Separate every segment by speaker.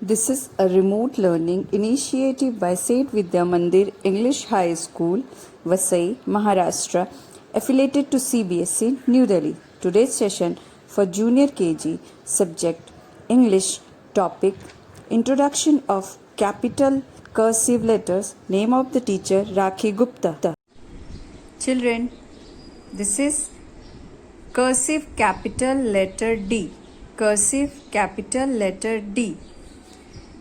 Speaker 1: This is a remote learning initiative by Saint Vidya Mandir English High School, Vasai, Maharashtra, affiliated to CBSE, New Delhi. Today's session for Junior KG, subject English, topic Introduction of Capital Cursive Letters, name of the teacher Rakhi Gupta. Children, this is cursive capital letter D. Cursive capital letter D.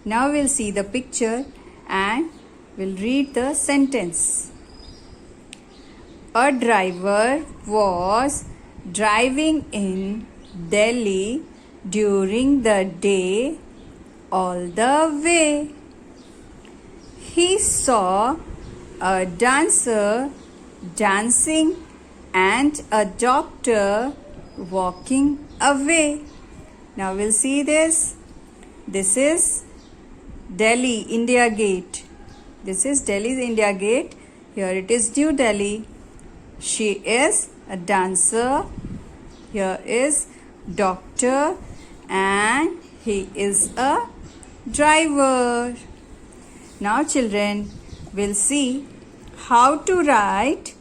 Speaker 1: Now we'll see the picture and we'll read the sentence. A driver was driving in Delhi during the day all the way. He saw a dancer dancing and a doctor walking away. Now we'll see this. This is Delhi, India Gate. This is Delhi's India Gate. Here it is New Delhi. She is a dancer. Here is doctor and he is a driver. Now children, we'll see how to write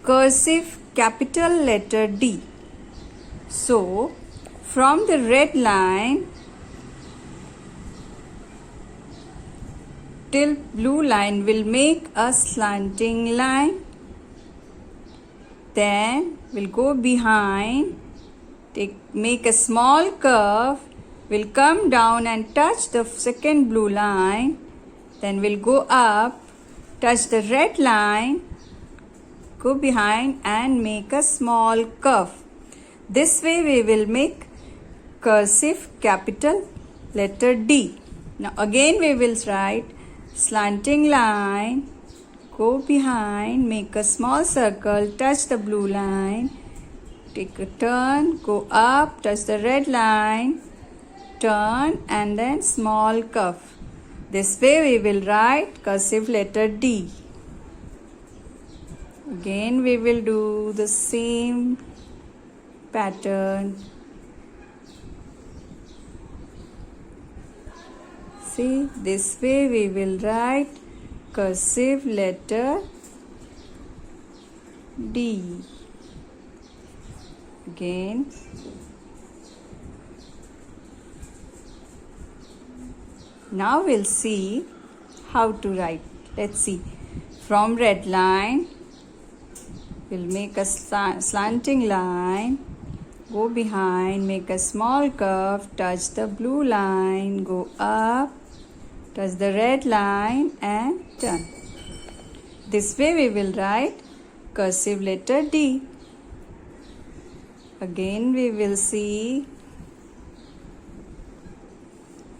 Speaker 1: cursive capital letter D. So, from the red line till blue line, we'll make a slanting line. Then we'll go behind, make a small curve. We'll come down and touch the second blue line. Then we'll go up, touch the red line, go behind and make a small curve. This way we will make cursive capital letter D. Now again we will write slanting line, go behind, make a small circle, touch the blue line, take a turn, go up, touch the red line, turn and then small curve. This way we will write cursive letter D. Again we will do the same pattern. See, this way we will write cursive letter D. Again. Now we'll see how to write. Let's see. From red line, we'll make a slanting line, go behind, make a small curve, touch the blue line, go up, touch the red line and turn. This way we will write cursive letter D. Again we will see.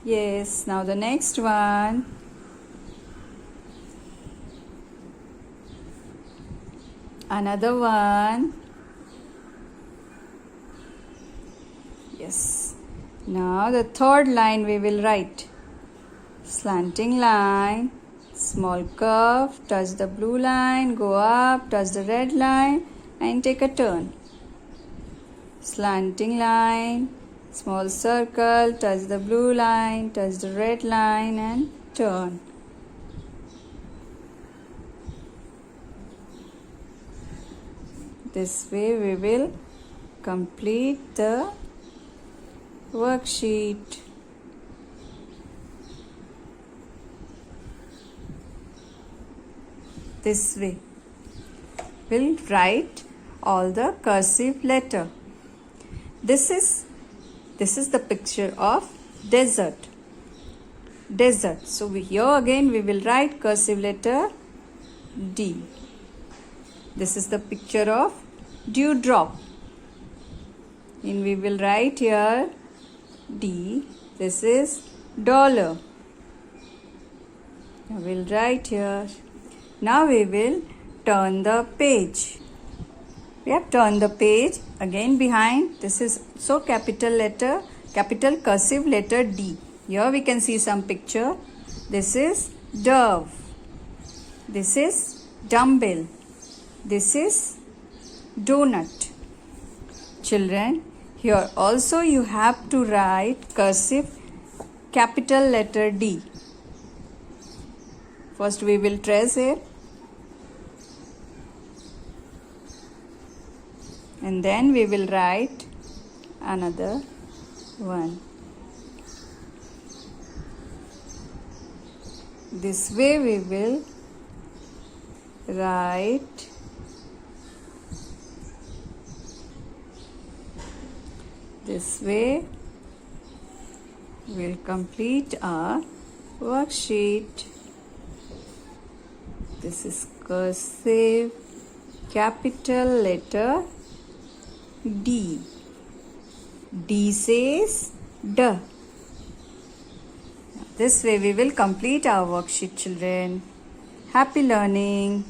Speaker 1: Yes, now the next one. Another one. Yes. Now the third line we will write slanting line, small curve, touch the blue line, go up, touch the red line and take a turn. Slanting line, small circle, touch the blue line, touch the red line and turn. This way we will complete the worksheet. This way we'll write all the cursive letter. This is the picture of desert. So here again we will write cursive letter D. This is the picture of dewdrop. And we will write here D. This is dollar. Now we'll write here. Now we will turn the page. We have turned the page again behind. This is so capital cursive letter D. Here we can see some picture. This is dove. This is dumbbell. This is donut. Children, here also you have to write cursive capital letter D. First we will trace here. And then we will write another one. This way we will write this way we'll complete our worksheet. This is cursive capital letter D. D says D. This way we will complete our worksheet, children. Happy learning.